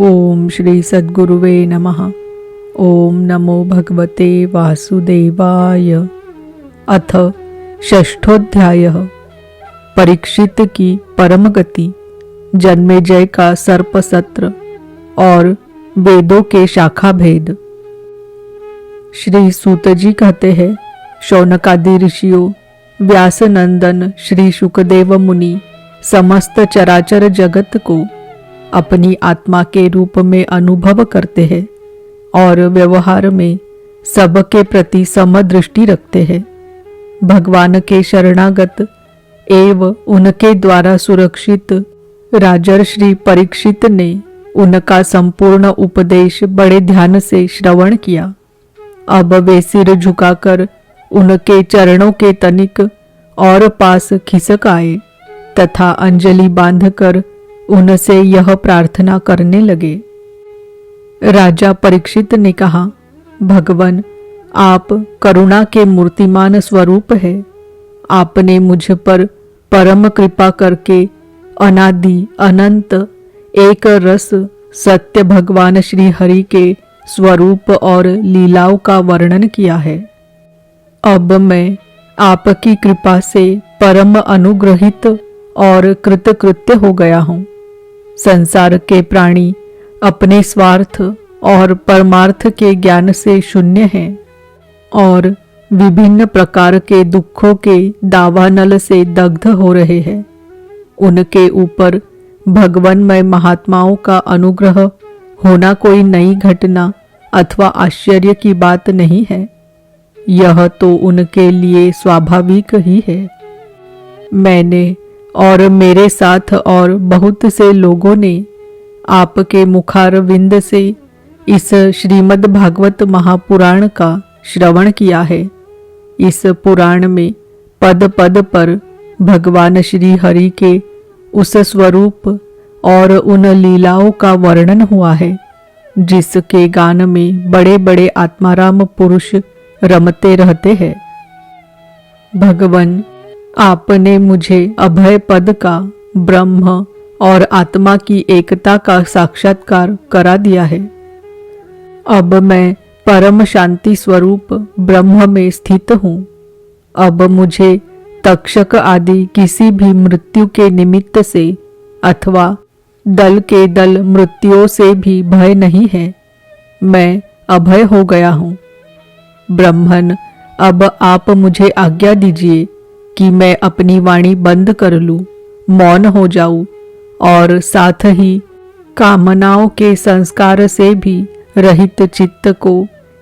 ओम श्री सद्गुरुवे नमः। ओम नमो भगवते वासुदेवाय। अथ षष्ठोध्यायः। परीक्षित की परम गति, जन्मेजय का सर्प सत्र और वेदों के शाखा भेद। श्री सूत जी कहते हैं, शौनकादि ऋषियों, व्यास नंदन श्री शुकदेव मुनि समस्त चराचर जगत को अपनी आत्मा के रूप में अनुभव करते हैं और व्यवहार में सबके प्रति समदृष्टि रखते हैं। भगवान के शरणागत एवं उनके द्वारा सुरक्षित राजर्षि परीक्षित ने उनका संपूर्ण उपदेश बड़े ध्यान से श्रवण किया। अब वे सिर झुकाकर उनके चरणों के तनिक और पास खिसक आए तथा अंजलि बांधकर उनसे यह प्रार्थना करने लगे। राजा परीक्षित ने कहा, भगवान, आप करुणा के मूर्तिमान स्वरूप है। आपने मुझ पर परम कृपा करके अनादि अनंत एक रस सत्य भगवान श्री हरि के स्वरूप और लीलाओं का वर्णन किया है। अब मैं आपकी कृपा से परम अनुग्रहित और कृतकृत्य हो गया हूँ। संसार के प्राणी अपने स्वार्थ और परमार्थ के ज्ञान से शून्य हैं और विभिन्न प्रकार के दुखों के दावानल से दग्ध हो रहे हैं। उनके ऊपर भगवानमय महात्माओं का अनुग्रह होना कोई नई घटना अथवा आश्चर्य की बात नहीं है। यह तो उनके लिए स्वाभाविक ही है। मैंने और मेरे साथ और बहुत से लोगों ने आपके मुखारविंद से इस श्रीमद् भागवत महापुराण का श्रवण किया है। इस पुराण में पद पद पर भगवान श्री हरि के उस स्वरूप और उन लीलाओं का वर्णन हुआ है जिसके गान में बड़े बड़े आत्माराम पुरुष रमते रहते हैं। भगवान, आपने मुझे अभय पद का, ब्रह्म और आत्मा की एकता का साक्षात्कार करा दिया है। अब मैं परम शांति स्वरूप ब्रह्म में स्थित हूँ। अब मुझे तक्षक आदि किसी भी मृत्यु के निमित्त से अथवा दल के दल मृत्युओं से भी भय नहीं है। मैं अभय हो गया हूँ। ब्रह्मन, अब आप मुझे आज्ञा दीजिए कि मैं अपनी वाणी बंद कर लूं, मौन हो जाऊं और साथ ही कामनाओं के संस्कार से भी रहित चित्त को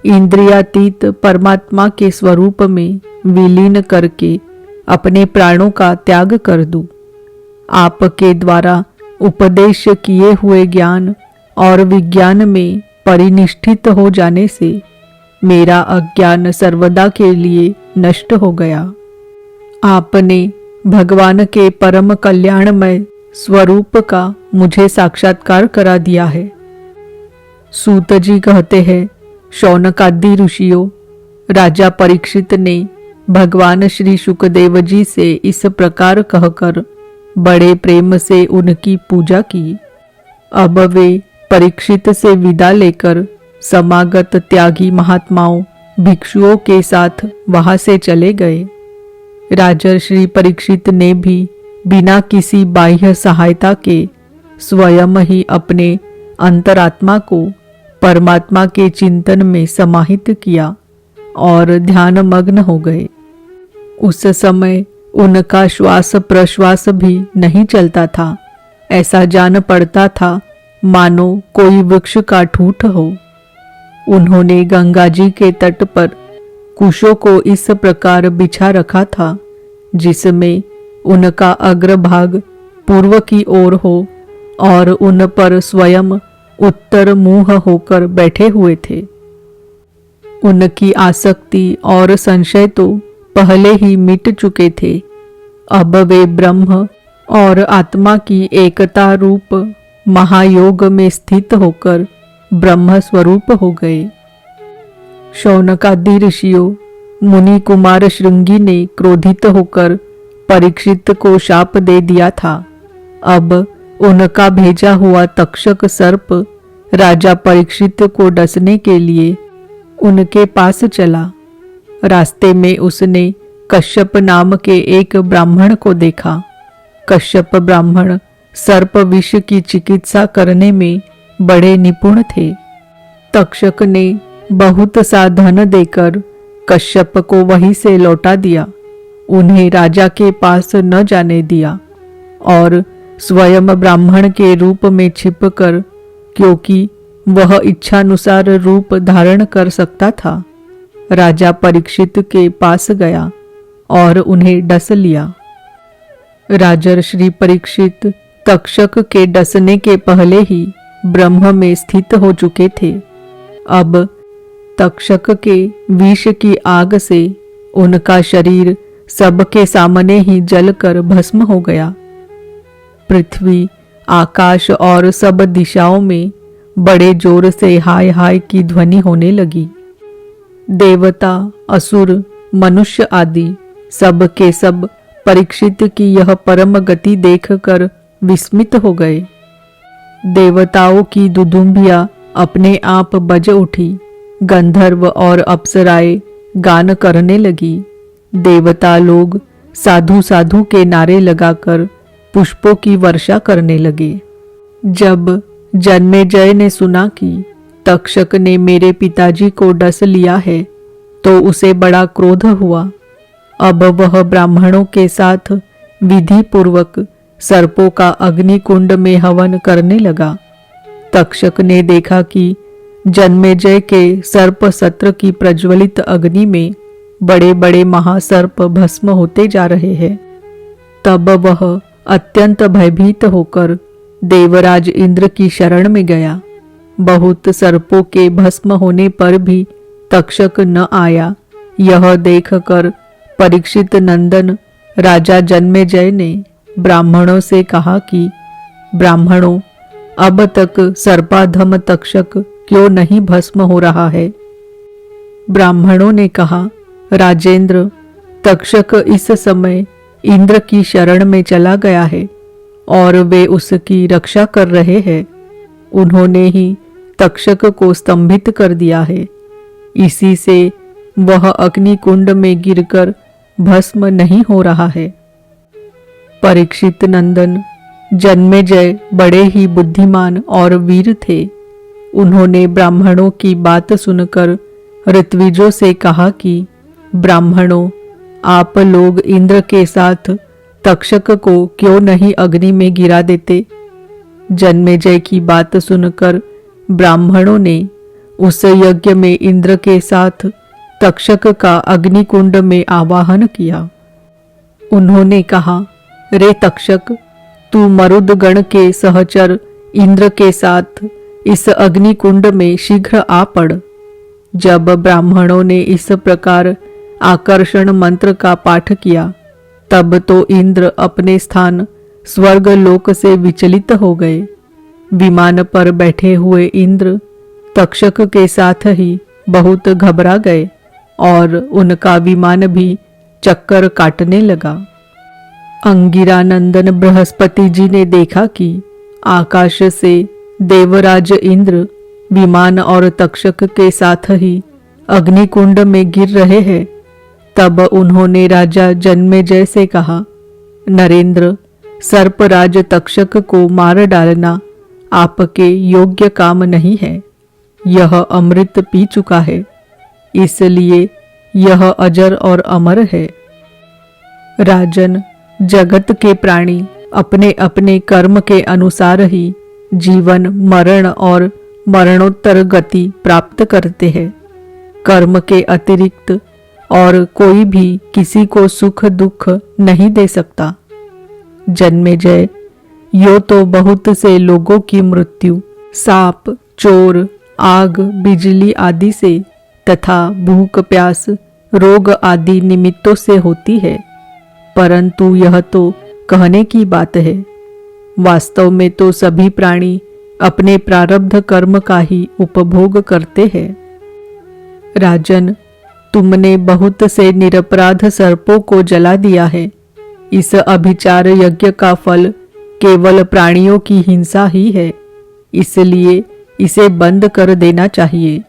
इंद्रियातीत परमात्मा के स्वरूप में विलीन करके अपने प्राणों का त्याग कर दूं। आपके द्वारा उपदेश किए हुए ज्ञान और विज्ञान में परिनिष्ठित हो जाने से मेरा अज्ञान सर्वदा के लिए नष्ट हो गया। आपने भगवान के परम कल्याणमय स्वरूप का मुझे साक्षात्कार करा दिया है। सूत जी कहते हैं, शौनकादि ऋषियों, राजा परीक्षित ने भगवान श्री शुकदेव जी से इस प्रकार कहकर बड़े प्रेम से उनकी पूजा की। अब वे परीक्षित से विदा लेकर समागत त्यागी महात्माओं भिक्षुओं के साथ वहां से चले गए। राजर्षि परीक्षित ने भी बिना किसी बाह्य सहायता के स्वयं ही अपने अंतरात्मा को परमात्मा के चिंतन में समाहित किया और ध्यान मग्न हो गए। उस समय उनका श्वास प्रश्वास भी नहीं चलता था। ऐसा जान पड़ता था मानो कोई वृक्ष का ठूठ हो। उन्होंने गंगा जी के तट पर कुशों को इस प्रकार बिछा रखा था जिसमें उनका अग्रभाग पूर्व की ओर हो और उन पर स्वयं उत्तर मुंह होकर बैठे हुए थे। उनकी आसक्ति और संशय तो पहले ही मिट चुके थे। अब वे ब्रह्म और आत्मा की एकता रूप महायोग में स्थित होकर ब्रह्म स्वरूप हो गए। शौनकादि ऋषियों, मुनि कुमार श्रृंगी ने क्रोधित होकर परीक्षित को शाप दे दिया था। अब उनका भेजा हुआ तक्षक सर्प राजा परीक्षित को डसने के लिए उनके पास चला। रास्ते में उसने कश्यप नाम के एक ब्राह्मण को देखा। कश्यप ब्राह्मण सर्प विष की चिकित्सा करने में बड़े निपुण थे। तक्षक ने बहुत सा धन देकर कश्यप को वहीं से लौटा दिया, उन्हें राजा के पास न जाने दिया और स्वयं ब्राह्मण के रूप में छिपकर, क्योंकि वह इच्छानुसार रूप धारण कर सकता था, राजा परीक्षित के पास गया और उन्हें डस लिया। राजर्षि परीक्षित तक्षक के डसने के पहले ही ब्रह्म में स्थित हो चुके थे। अब तक्षक के विष की आग से उनका शरीर सबके सामने ही जलकर भस्म हो गया। पृथ्वी, आकाश और सब दिशाओं में बड़े जोर से हाय हाय की ध्वनि होने लगी। देवता, असुर, मनुष्य आदि सब के सब परीक्षित की यह परम गति देखकर विस्मित हो गए। देवताओं की दुदुम्बियां अपने आप बज उठी। गंधर्व और अप्सराएं गान करने लगी। देवता लोग साधु साधु के नारे लगाकर पुष्पों की वर्षा करने लगे। जब जन्मेजय ने सुना कि तक्षक ने मेरे पिताजी को डस लिया है तो उसे बड़ा क्रोध हुआ। अब वह ब्राह्मणों के साथ विधि पूर्वक सर्पों का अग्निकुंड में हवन करने लगा। तक्षक ने देखा कि जन्मेजय के सर्प सत्र की प्रज्वलित अग्नि में बड़े बड़े महासर्प भस्म होते जा रहे हैं। तब वह अत्यंत भयभीत होकर देवराज इंद्र की शरण में गया। बहुत सर्पों के भस्म होने पर भी तक्षक न आया। यह देखकर परीक्षित नंदन राजा जन्मेजय ने ब्राह्मणों से कहा कि ब्राह्मणों, अब तक सर्पाधम तक्षक क्यों नहीं भस्म हो रहा है? ब्राह्मणों ने कहा, राजेंद्र, तक्षक इस समय इंद्र की शरण में चला गया है और वे उसकी रक्षा कर रहे हैं। उन्होंने ही तक्षक को स्तंभित कर दिया है। इसी से वह अग्निकुंड में गिरकर भस्म नहीं हो रहा है। परीक्षित नंदन जन्मेजय बड़े ही बुद्धिमान और वीर थे। उन्होंने ब्राह्मणों की बात सुनकर ऋत्विजों से कहा कि ब्राह्मणों, आप लोग इंद्र के साथ तक्षक को क्यों नहीं अग्नि में गिरा देते? जन्मेजय की बात सुनकर ब्राह्मणों ने उस यज्ञ में इंद्र के साथ तक्षक का अग्निकुंड में आवाहन किया। उन्होंने कहा, रे तक्षक, तू मरुदगण के सहचर इंद्र के साथ इस अग्निकुंड में शीघ्र आ पड़। जब ब्राह्मणों ने इस प्रकार आकर्षण मंत्र का पाठ किया, तब तो इंद्र अपने स्थान स्वर्ग लोक से विचलित हो गए। विमान पर बैठे हुए इंद्र तक्षक के साथ ही बहुत घबरा गए और उनका विमान भी चक्कर काटने लगा। अंगिरानंदन बृहस्पति जी ने देखा कि आकाश से देवराज इंद्र विमान और तक्षक के साथ ही अग्निकुंड में गिर रहे हैं। तब उन्होंने राजा जन्मेजय से कहा, नरेंद्र, सर्पराज तक्षक को मार डालना आपके योग्य काम नहीं है। यह अमृत पी चुका है, इसलिए यह अजर और अमर है। राजन, जगत के प्राणी अपने अपने कर्म के अनुसार ही जीवन, मरण और मरणोत्तर गति प्राप्त करते हैं। कर्म के अतिरिक्त और कोई भी किसी को सुख दुख नहीं दे सकता। जन्मेजय, यो तो बहुत से लोगों की मृत्यु सांप, चोर, आग, बिजली आदि से तथा भूख, प्यास, रोग आदि निमित्तों से होती है, परंतु यह तो कहने की बात है। वास्तव में तो सभी प्राणी अपने प्रारब्ध कर्म का ही उपभोग करते हैं। राजन, तुमने बहुत से निरपराध सर्पों को जला दिया है। इस अभिचार यज्ञ का फल केवल प्राणियों की हिंसा ही है, इसलिए इसे बंद कर देना चाहिए,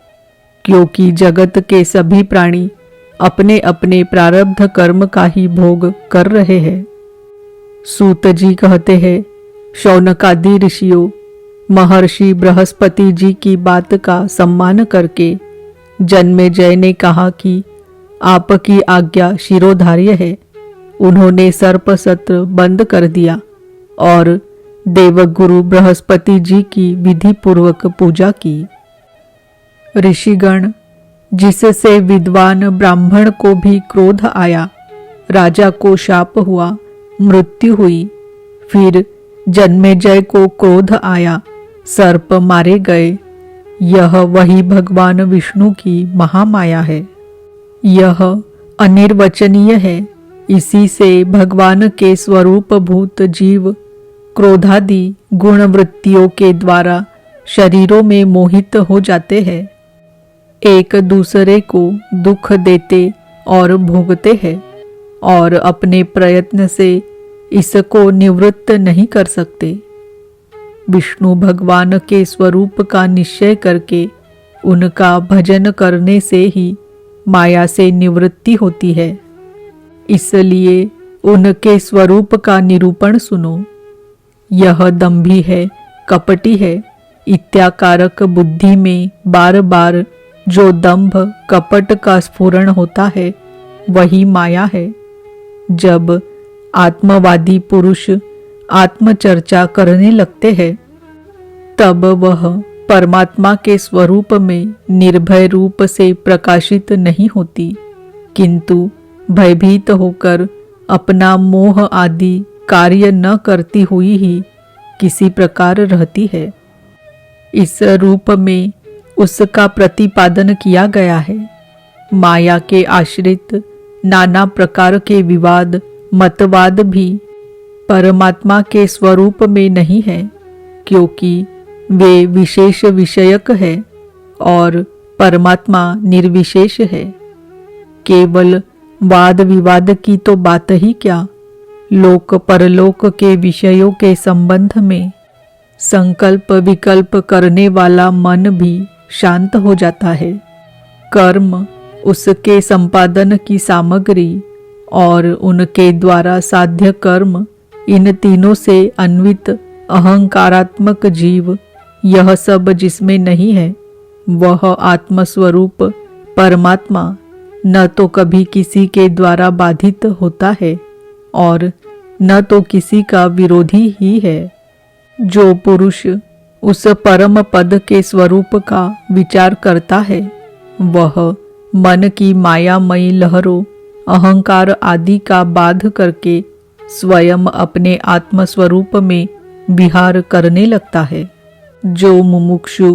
क्योंकि जगत के सभी प्राणी अपने अपने प्रारब्ध कर्म का ही भोग कर रहे हैं। सूत जी कहते हैं, शौनकादि ऋषियों महर्षि बृहस्पति जी की बात का सम्मान करके जन्मेजय ने कहा कि आपकी आज्ञा शिरोधार्य है। उन्होंने सर्प सत्र बंद कर दिया और देवगुरु बृहस्पति जी की विधि पूर्वक पूजा की। ऋषिगण, जिससे विद्वान ब्राह्मण को भी क्रोध आया, राजा को शाप हुआ, मृत्यु हुई, फिर जन्मेजय को क्रोध आया, सर्प मारे गए, यह वही भगवान विष्णु की महामाया है। यह अनिर्वचनीय है। इसी से भगवान के स्वरूप भूत जीव क्रोधादि गुणवृत्तियों के द्वारा शरीरों में मोहित हो जाते हैं, एक दूसरे को दुख देते और भोगते हैं और अपने प्रयत्न से इसको निवृत्त नहीं कर सकते। विष्णु भगवान के स्वरूप का निश्चय करके उनका भजन करने से ही माया से निवृत्ति होती है। इसलिए उनके स्वरूप का निरूपण सुनो। यह दंभी है, कपटी है इत्याकारक बुद्धि में बार बार जो दंभ कपट का स्फुरण होता है, वही माया है। जब आत्मवादी पुरुष आत्मचर्चा करने लगते हैं, तब वह परमात्मा के स्वरूप में निर्भय रूप से प्रकाशित नहीं होती, किंतु भयभीत होकर अपना मोह आदि कार्य न करती हुई ही किसी प्रकार रहती है। इस रूप में उसका प्रतिपादन किया गया है। माया के आश्रित नाना प्रकार के विवाद मतवाद भी परमात्मा के स्वरूप में नहीं है, क्योंकि वे विशेष विषयक है और परमात्मा निर्विशेष है। केवल वाद विवाद की तो बात ही क्या, लोक परलोक के विषयों के संबंध में संकल्प विकल्प करने वाला मन भी शांत हो जाता है। कर्म, उसके संपादन की सामग्री और उनके द्वारा साध्य कर्म, इन तीनों से अन्वित अहंकारात्मक जीव, यह सब जिसमें नहीं है, वह आत्मस्वरूप परमात्मा न तो कभी किसी के द्वारा बाधित होता है और न तो किसी का विरोधी ही है। जो पुरुष उस परम पद के स्वरूप का विचार करता है, वह मन की मायामयी लहरों अहंकार आदि का बाध करके स्वयं अपने आत्मस्वरूप में विहार करने लगता है। जो मुमुक्षु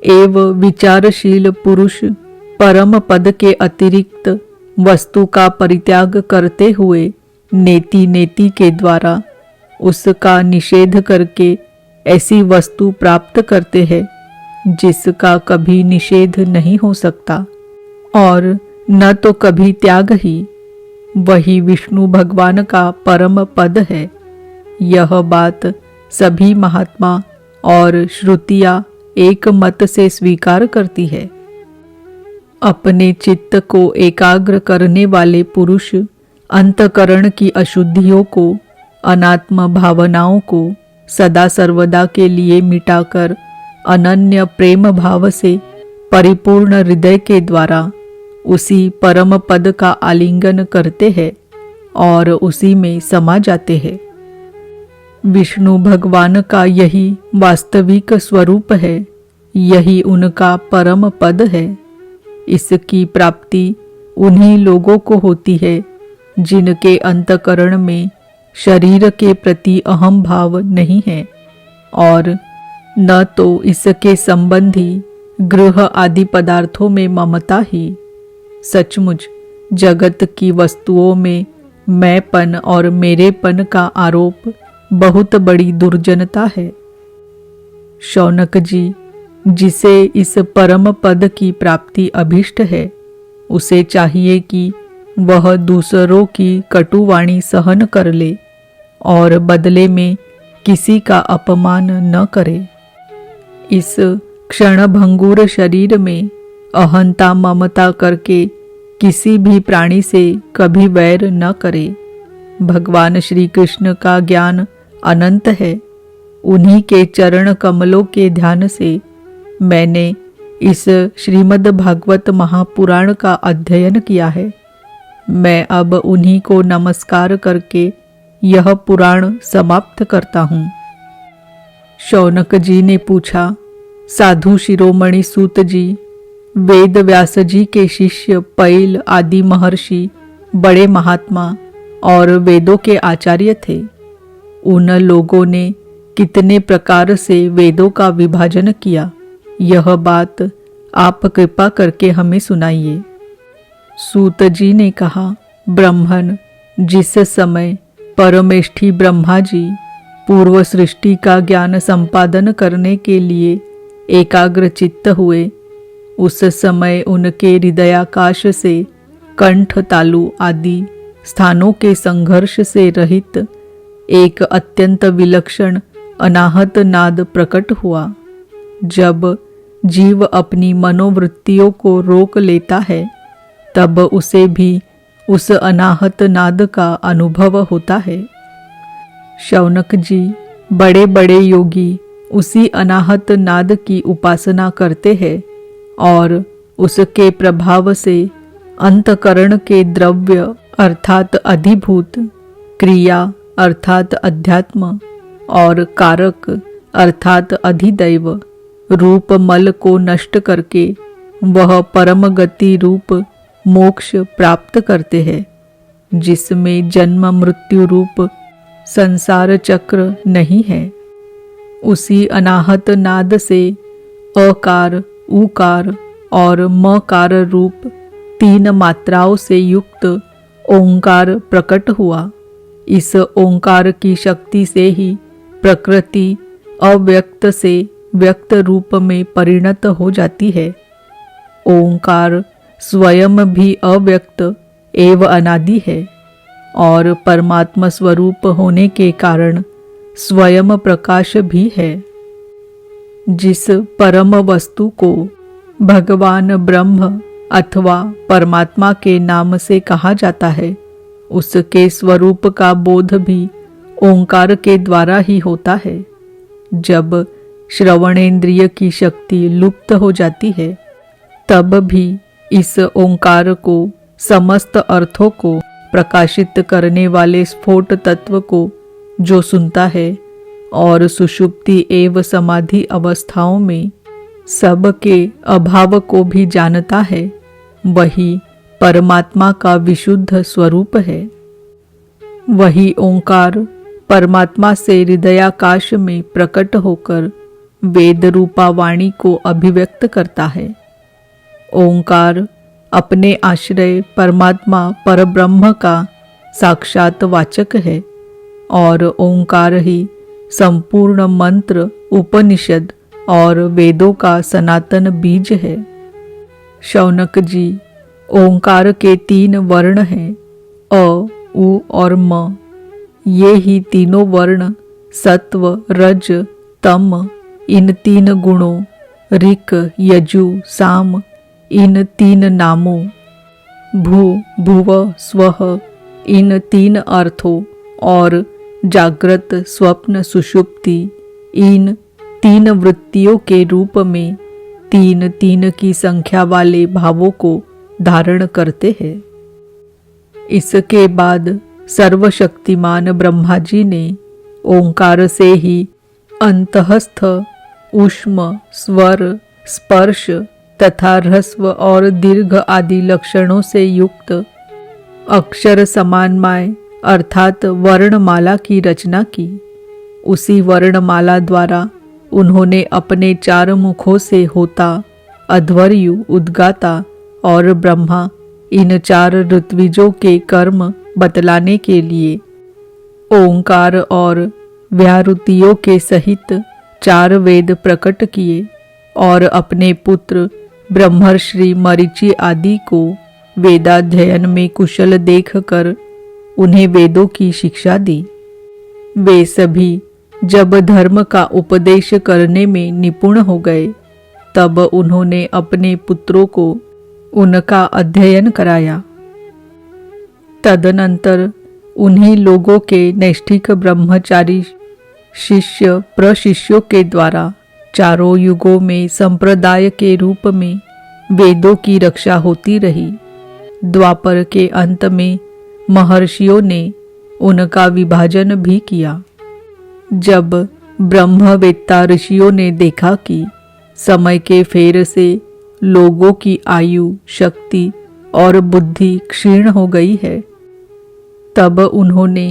एवं विचारशील पुरुष परम पद के अतिरिक्त वस्तु का परित्याग करते हुए नेति नेति के द्वारा उसका निषेध करके ऐसी वस्तु प्राप्त करते हैं जिसका कभी निषेध नहीं हो सकता और न तो कभी त्याग ही, वही विष्णु भगवान का परम पद है। यह बात सभी महात्मा और श्रुतियां एक मत से स्वीकार करती है। अपने चित्त को एकाग्र करने वाले पुरुष अंतकरण की अशुद्धियों को, अनात्म भावनाओं को सदा सर्वदा के लिए मिटाकर अनन्य प्रेम भाव से परिपूर्ण हृदय के द्वारा उसी परम पद का आलिंगन करते हैं और उसी में समा जाते हैं। विष्णु भगवान का यही वास्तविक स्वरूप है, यही उनका परम पद है। इसकी प्राप्ति उन्हीं लोगों को होती है जिनके अंतकरण में शरीर के प्रति अहम भाव नहीं है और न तो इसके संबंधी गृह आदि पदार्थों में ममता ही। सचमुच जगत की वस्तुओं में मैंपन और मेरेपन का आरोप बहुत बड़ी दुर्जनता है। शौनक जी, जिसे इस परम पद की प्राप्ति अभिष्ट है, उसे चाहिए कि वह दूसरों की कटुवाणी सहन कर ले और बदले में किसी का अपमान न करे। इस क्षणभंगुर शरीर में अहंता ममता करके किसी भी प्राणी से कभी वैर न करे। भगवान श्री कृष्ण का ज्ञान अनंत है। उन्हीं के चरण कमलों के ध्यान से मैंने इस श्रीमद् भागवत महापुराण का अध्ययन किया है। मैं अब उन्हीं को नमस्कार करके यह पुराण समाप्त करता हूँ। शौनक जी ने पूछा, साधु शिरोमणि सूत जी, वेद व्यास जी के शिष्य पैल आदि महर्षि बड़े महात्मा और वेदों के आचार्य थे। उन लोगों ने कितने प्रकार से वेदों का विभाजन किया, यह बात आप कृपा करके हमें सुनाइए। सूत जी ने कहा, ब्रह्मन, जिस समय परमेष्ठी ब्रह्मा जी पूर्व सृष्टि का ज्ञान संपादन करने के लिए एकाग्र चित्त हुए, उस समय उनके हृदयाकाश से कंठ तालु आदि स्थानों के संघर्ष से रहित एक अत्यंत विलक्षण अनाहत नाद प्रकट हुआ। जब जीव अपनी मनोवृत्तियों को रोक लेता है, तब उसे भी उस अनाहत नाद का अनुभव होता है। शौनक जी, बड़े बड़े योगी उसी अनाहत नाद की उपासना करते हैं और उसके प्रभाव से अंतकरण के द्रव्य अर्थात अधिभूत, क्रिया अर्थात अध्यात्म और कारक अर्थात अधिदैव रूप मल को नष्ट करके वह परम गति रूप मोक्ष प्राप्त करते हैं, जिसमें जन्म मृत्यु रूप संसार चक्र नहीं है। उसी अनाहत नाद से अकार, उकार और मकार रूप 3 मात्राओं से युक्त ओंकार प्रकट हुआ। इस ओंकार की शक्ति से ही प्रकृति अव्यक्त से व्यक्त रूप में परिणत हो जाती है। ओंकार स्वयं भी अव्यक्त एवं अनादि है और परमात्मा स्वरूप होने के कारण स्वयं प्रकाश भी है। जिस परम वस्तु को भगवान ब्रह्म अथवा परमात्मा के नाम से कहा जाता है, उसके स्वरूप का बोध भी ओंकार के द्वारा ही होता है। जब श्रवणेंद्रिय की शक्ति लुप्त हो जाती है, तब भी इस ओंकार को समस्त अर्थों को प्रकाशित करने वाले स्फोट तत्व को जो सुनता है और सुषुप्ति एवं समाधि अवस्थाओं में सबके अभाव को भी जानता है, वही परमात्मा का विशुद्ध स्वरूप है। वही ओंकार परमात्मा से हृदयाकाश में प्रकट होकर वेद रूपा वाणी को अभिव्यक्त करता है। ओंकार अपने आश्रय परमात्मा परब्रह्म का साक्षात वाचक है और ओंकार ही संपूर्ण मंत्र, उपनिषद और वेदों का सनातन बीज है। शौनक जी, ओंकार के 3 वर्ण हैं, अ, उ और म। ये ही तीनों वर्ण सत्व, रज, तम, इन 3 गुणों ऋक, यजु, साम, इन 3 नामों भू, भुव, स्वः, इन 3 अर्थों और जागृत, स्वप्न, सुषुप्ति, इन 3 वृत्तियों के रूप में 3 की संख्या वाले भावों को धारण करते हैं। इसके बाद सर्वशक्तिमान ब्रह्मा जी ने ओंकार से ही अंतःस्थ, ऊष्म, स्वर, स्पर्श तथा ह्रस्व और दीर्घ आदि लक्षणों से युक्त अक्षर समानमय अर्थात वर्णमाला की रचना की। उसी वर्णमाला द्वारा उन्होंने अपने 4 मुखों से होता, अध्वर्यु, उद्गाता और ब्रह्मा, इन 4 ऋत्विजों के कर्म बतलाने के लिए ओंकार और व्याहृतियों के सहित 4 वेद प्रकट किए और अपने पुत्र ब्रह्मर्षि मरीचि आदि को वेदाध्ययन में कुशल देखकर उन्हें वेदों की शिक्षा दी। वे सभी जब धर्म का उपदेश करने में निपुण हो गए, तब उन्होंने अपने पुत्रों को उनका अध्ययन कराया। तदनंतर उन्हीं लोगों के नैष्ठिक ब्रह्मचारी शिष्य प्रशिष्यों के द्वारा चारों युगों में संप्रदाय के रूप में वेदों की रक्षा होती रही। द्वापर के अंत में महर्षियों ने उनका विभाजन भी किया। जब ब्रह्मवेत्ता ऋषियों ने देखा कि समय के फेर से लोगों की आयु, शक्ति और बुद्धि क्षीण हो गई है, तब उन्होंने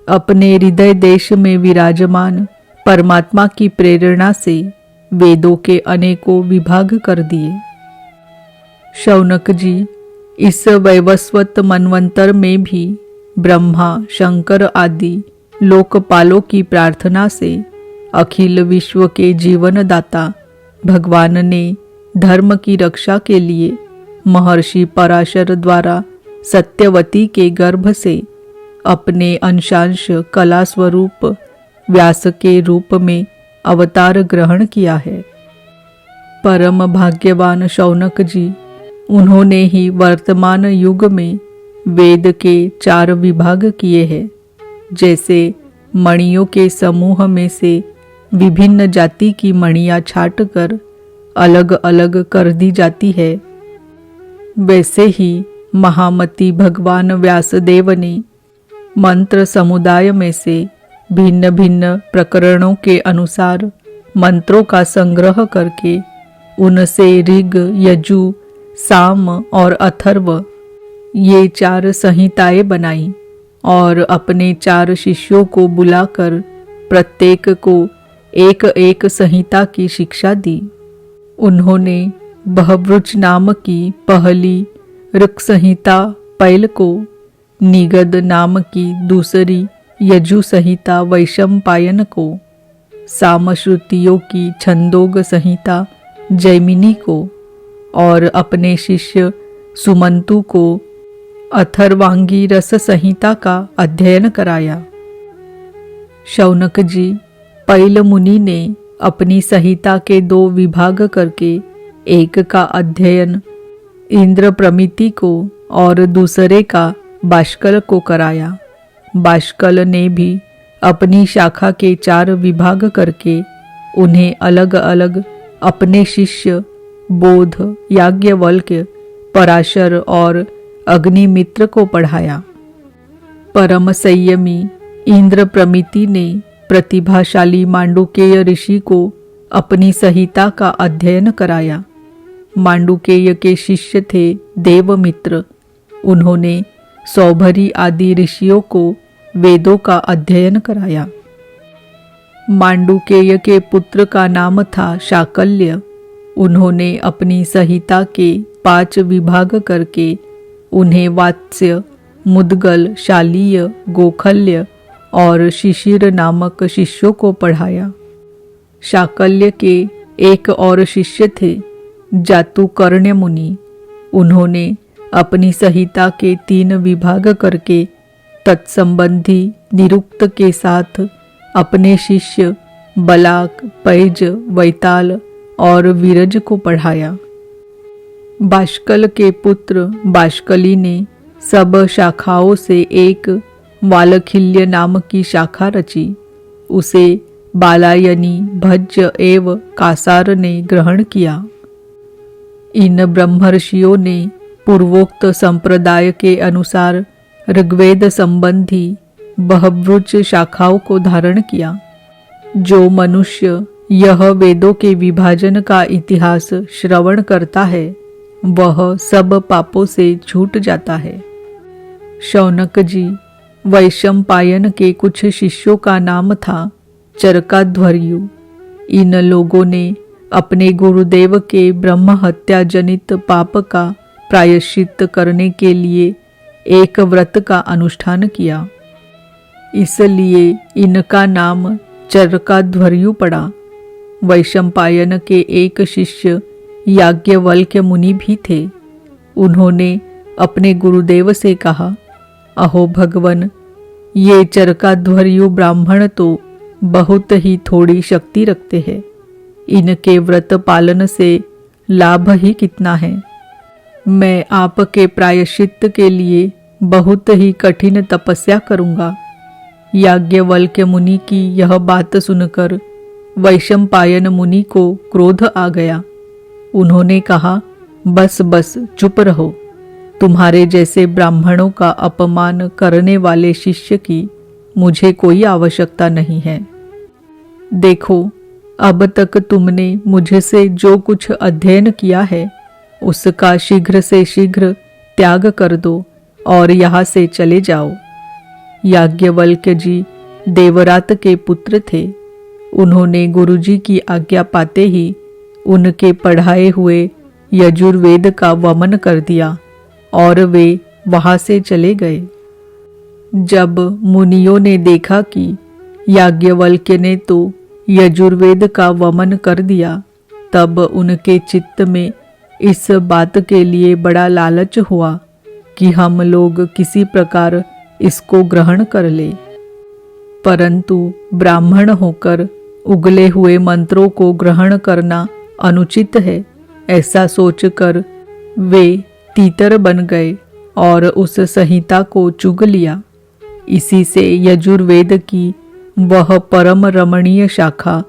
अपने हृदय देश में विराजमान परमात्मा की प्रेरणा से वेदों के अनेकों विभाग कर दिए। शौनक जी इस वैवस्वत मनवंतर में भी ब्रह्मा, शंकर आदि लोकपालों की प्रार्थना से अखिल विश्व के जीवनदाता भगवान ने धर्म की रक्षा के लिए महर्षि पराशर द्वारा सत्यवती के गर्भ से अपने अंशांश कला स्वरूप व्यास के रूप में अवतार ग्रहण किया है। परम भाग्यवान शौनक जी, उन्होंने ही वर्तमान युग में वेद के 4 विभाग किए हैं। जैसे मणियों के समूह में से विभिन्न जाति की मणियां छांटकर अलग अलग कर दी जाती है, वैसे ही महामती भगवान व्यासदेव ने मंत्र समुदाय में से भिन्न भिन्न प्रकरणों के अनुसार मंत्रों का संग्रह करके उनसे ऋग, यजु, साम और अथर्व ये 4 संहिताएं बनाई और अपने 4 शिष्यों को बुलाकर प्रत्येक को एक एक संहिता की शिक्षा दी। उन्होंने बहवृच नाम की पहली ऋक् संहिता पैल को, निगद नाम की दूसरी यजु संहिता वैशंपायन को, सामश्रुतियों की छंदोग संहिता जैमिनी को और अपने शिष्य सुमंतु को अथर्वांगी रस संहिता का अध्ययन कराया। शौनक जी, पैल मुनि ने अपनी संहिता के 2 विभाग करके एक का अध्ययन इंद्र प्रमिति को और दूसरे का बाष्कल को कराया। बाष्कल ने भी अपनी शाखा के 4 विभाग करके उन्हें अलग अलग अपने शिष्य बोध, याज्ञवल्क्य, पराशर और अग्निमित्र को पढ़ाया। परम संयमी इंद्र प्रमिति ने प्रतिभाशाली मांडुकेय ऋषि को अपनी संहिता का अध्ययन कराया। मांडुकेय के शिष्य थे देवमित्र। उन्होंने सौभरी आदि ऋषियों को वेदों का अध्ययन कराया। मांडुकेय के पुत्र का नाम था शाकल्य। उन्होंने अपनी संहिता के 5 विभाग करके उन्हें वात्स्य, मुद्गल, शालीय, गोखल्य और शिशिर नामक शिष्यों को पढ़ाया। शाकल्य के एक और शिष्य थे जातुकर्ण्य मुनि। उन्होंने अपनी संहिता के 3 विभाग करके तत्संबंधी निरुक्त के साथ अपने शिष्य बलाक, पैज, वैताल और विरज को पढ़ाया। बाष्कल के पुत्र बाष्कली ने सब शाखाओं से एक वालखिल्य नाम की शाखा रची। उसे बालायनी, भज्य एवं कासार ने ग्रहण किया। इन ब्रह्मर्षियों ने पूर्वोक्त संप्रदाय के अनुसार ऋग्वेद संबंधी बहवृच शाखाओं को धारण किया। जो मनुष्य यह वेदों के विभाजन का इतिहास श्रवण करता है, वह सब पापों से छूट जाता है। शौनक जी, वैशंपायन के कुछ शिष्यों का नाम था चरकाध्वर्यु। इन लोगों ने अपने गुरुदेव के ब्रह्म हत्या जनित पाप का प्रायश्चित करने के लिए एक व्रत का अनुष्ठान किया। इसलिए इनका नाम चरकाध्वर्यु पड़ा। वैशंपायन के एक शिष्य याज्ञवल्क्य मुनि भी थे। उन्होंने अपने गुरुदेव से कहा, अहो भगवन, ये चरकाध्वर्यु ब्राह्मण तो बहुत ही थोड़ी शक्ति रखते हैं। इनके व्रत पालन से लाभ ही कितना है। मैं आपके प्रायश्चित के लिए बहुत ही कठिन तपस्या करूँगा। याज्ञवल्क्य मुनि की यह बात सुनकर वैशंपायन मुनि को क्रोध आ गया। उन्होंने कहा, बस बस चुप रहो। तुम्हारे जैसे ब्राह्मणों का अपमान करने वाले शिष्य की मुझे कोई आवश्यकता नहीं है। देखो, अब तक तुमने मुझसे जो कुछ अध्ययन किया है उसका शीघ्र से शीघ्र त्याग कर दो और यहाँ से चले जाओ। याज्ञवल्क्य जी देवरात के पुत्र थे। उन्होंने गुरुजी की आज्ञा पाते ही उनके पढ़ाए हुए यजुर्वेद का वमन कर दिया और वे वहां से चले गए। जब मुनियों ने देखा कि याज्ञवल्क्य ने तो यजुर्वेद का वमन कर दिया, तब उनके चित्त में इस बात के लिए बड़ा लालच हुआ कि हम लोग किसी प्रकार इसको ग्रहण कर ले। परंतु ब्राह्मण होकर उगले हुए मंत्रों को ग्रहण करना अनुचित है, ऐसा सोचकर वे तीतर बन गए और उस संहिता को चुग लिया। इसी से यजुर्वेद की वह परम रमणीय शाखा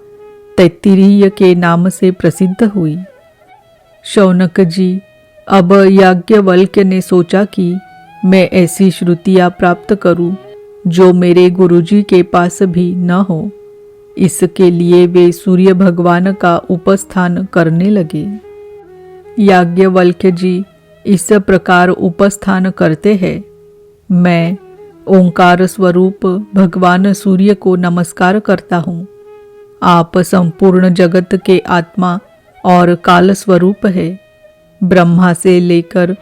तैत्तिरीय के नाम से प्रसिद्ध हुई। शौनक जी, अब याज्ञवल्क्य ने सोचा कि मैं ऐसी श्रुतियाँ प्राप्त करूं जो मेरे गुरुजी के पास भी न हो। इसके लिए वे सूर्य भगवान का उपस्थान करने लगे। याज्ञवल्क्य जी इस प्रकार उपस्थान करते हैं। मैं ओंकार स्वरूप भगवान सूर्य को नमस्कार करता हूँ। आप संपूर्ण जगत के आत्मा और काल स्वरूप है। ब्रह्मा से लेकर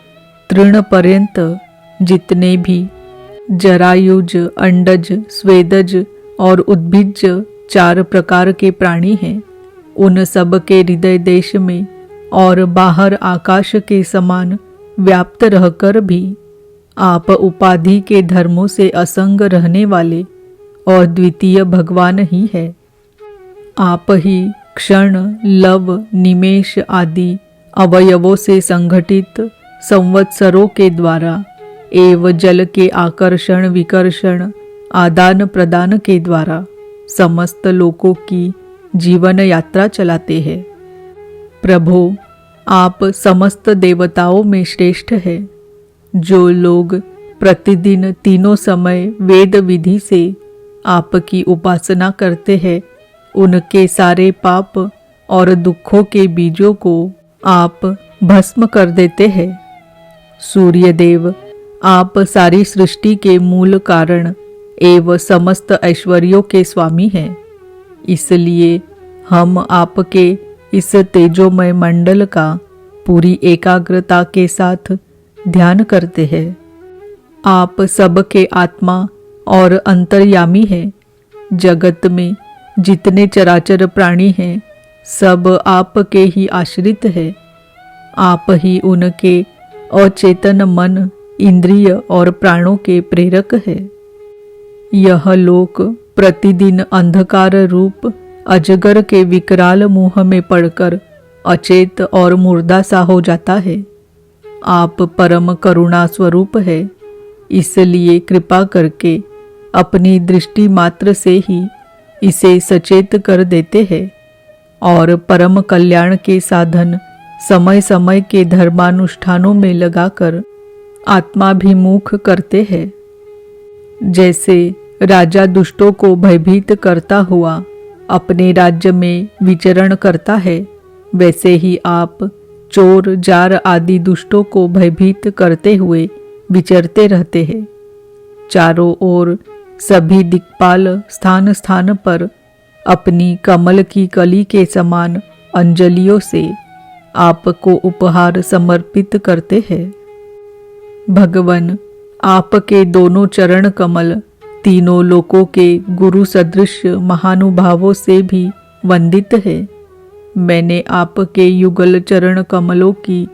तृण पर्यंत जितने भी जरायुज, अंडज, स्वेदज और उद्भिज 4 प्रकार के प्राणी हैं, उन सब के हृदय देश में और बाहर आकाश के समान व्याप्त रहकर भी आप उपाधि के धर्मों से असंग रहने वाले और द्वितीय भगवान ही है। आप ही क्षण, लव, निमेष आदि अवयवों से संगठित संवत्सरों के द्वारा एवं जल के आकर्षण विकर्षण आदान प्रदान के द्वारा समस्त लोकों की जीवन यात्रा चलाते हैं। प्रभु, आप समस्त देवताओं में श्रेष्ठ हैं। जो लोग प्रतिदिन तीनों समय वेद विधि से आपकी उपासना करते हैं, उनके सारे पाप और दुखों के बीजों को आप भस्म कर देते हैं। सूर्यदेव, आप सारी सृष्टि के मूल कारण एवं समस्त ऐश्वर्यों के स्वामी हैं। इसलिए हम आपके इस तेजोमय मंडल का पूरी एकाग्रता के साथ ध्यान करते हैं। आप सबके आत्मा और अंतर्यामी हैं। जगत में जितने चराचर प्राणी हैं, सब आपके ही आश्रित हैं। आप ही उनके अचेतन मन, इंद्रिय और प्राणों के प्रेरक है। यह लोक प्रतिदिन अंधकार रूप अजगर के विकराल मुंह में पड़कर अचेत और मुर्दा सा हो जाता है। आप परम करुणा स्वरूप है, इसलिए कृपा करके अपनी दृष्टि मात्र से ही इसे सचेत कर देते हैं और परम कल्याण के साधन समय समय के धर्मानुष्ठानों में लगाकर आत्माभिमुख करते हैं। जैसे राजा दुष्टों को भयभीत करता हुआ अपने राज्य में विचरण करता है, वैसे ही आप चोर, जार आदि दुष्टों को भयभीत करते हुए विचरते रहते हैं। चारों ओर सभी दिक्पाल स्थान स्थान पर अपनी कमल की कली के समान अंजलियों से आपको उपहार समर्पित करते हैं। भगवन, आपके दोनों चरण कमल तीनों लोकों के गुरु सदृश महानुभावों से भी वंदित है। मैंने आपके युगल चरण कमलों की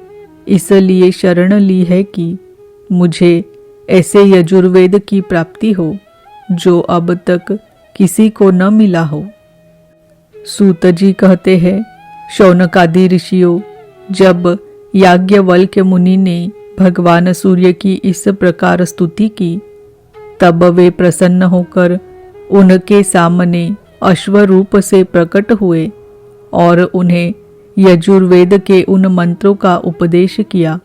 इसलिए शरण ली है कि मुझे ऐसे यजुर्वेद की प्राप्ति हो जो अब तक किसी को न मिला हो। सूत जी कहते हैं, शौनकादि ऋषियों, जब याज्ञवल्क्य मुनि ने भगवान सूर्य की इस प्रकार स्तुति की, तब वे प्रसन्न होकर उनके सामने अश्वरूप से प्रकट हुए और उन्हें यजुर्वेद के उन मंत्रों का उपदेश किया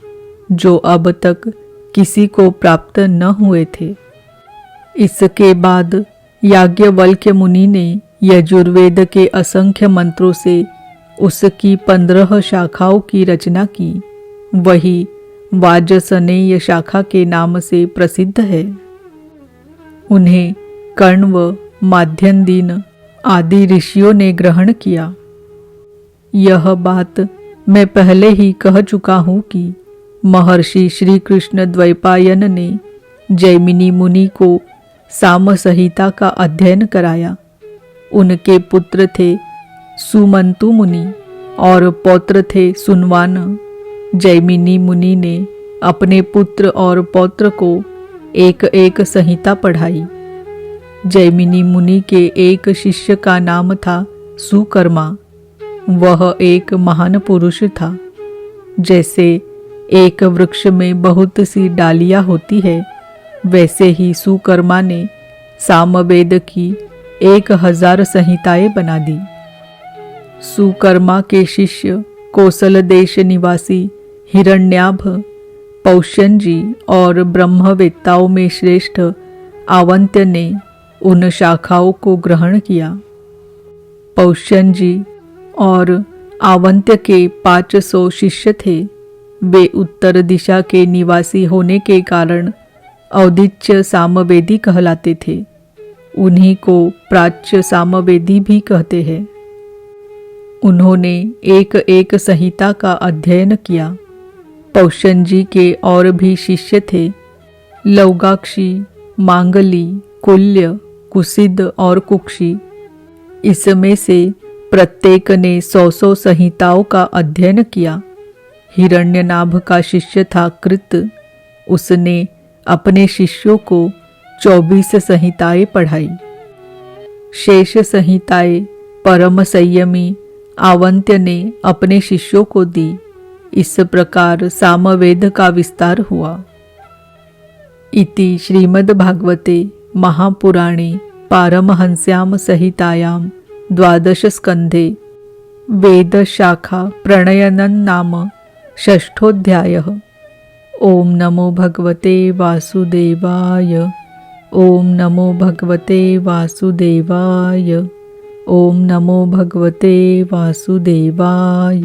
जो अब तक किसी को प्राप्त न हुए थे। इसके बाद याज्ञवल्क्य मुनि ने यजुर्वेद के असंख्य मंत्रों से उसकी 15 शाखाओं की रचना की। वही वाजसनेय शाखा के नाम से प्रसिद्ध है। उन्हें कण्व, माध्यन्दिन आदि ऋषियों ने ग्रहण किया। यह बात मैं पहले ही कह चुका हूँ कि महर्षि श्री कृष्ण द्वैपायन ने जैमिनी मुनि को साम संहिता का अध्ययन कराया। उनके पुत्र थे सुमंतु मुनि और पौत्र थे सुनवान। जैमिनी मुनि ने अपने पुत्र और पौत्र को एक एक संहिता पढ़ाई। जैमिनी मुनि के एक शिष्य का नाम था सुकर्मा। वह एक महान पुरुष था। जैसे एक वृक्ष में बहुत सी डालियां होती है, वैसे ही सुकर्मा ने सामवेद की 1000 संहिताएं बना दी। सुकर्मा के शिष्य कोसल देश निवासी हिरण्याभ, पौष्यंजी और ब्रह्मवेत्ताओं में श्रेष्ठ आवंत्य ने उन शाखाओं को ग्रहण किया। पौष्यंजी और आवंत्य के 500 शिष्य थे। वे उत्तर दिशा के निवासी होने के कारण औदिच्य सामवेदी कहलाते थे। उन्हीं को प्राच्य सामवेदी भी कहते हैं। उन्होंने एक एक संहिता का अध्ययन किया। पौष्यंजी के और भी शिष्य थे, लौगाक्षी, मांगली, कुल्य, कुसिद और कुक्षी। इसमें से प्रत्येक ने 100 संहिताओं का अध्ययन किया। हिरण्यनाभ का शिष्य था कृत। उसने अपने शिष्यों को 24 संहिताएं पढ़ाई। शेष संहिताएं परम संयमी आवंत्य ने अपने शिष्यों को दी। इस प्रकार सामवेद का विस्तार हुआ। इति श्रीमद्भागवते महापुराणे पारमहंस्यां संहितायां 12 स्कन्धे वेदशाखा प्रणयनं नाम 6ठोऽध्यायः। ओम नमो भगवते वासुदेवाय। ओम नमो भगवते वासुदेवाय। ओम नमो भगवते वासुदेवाय।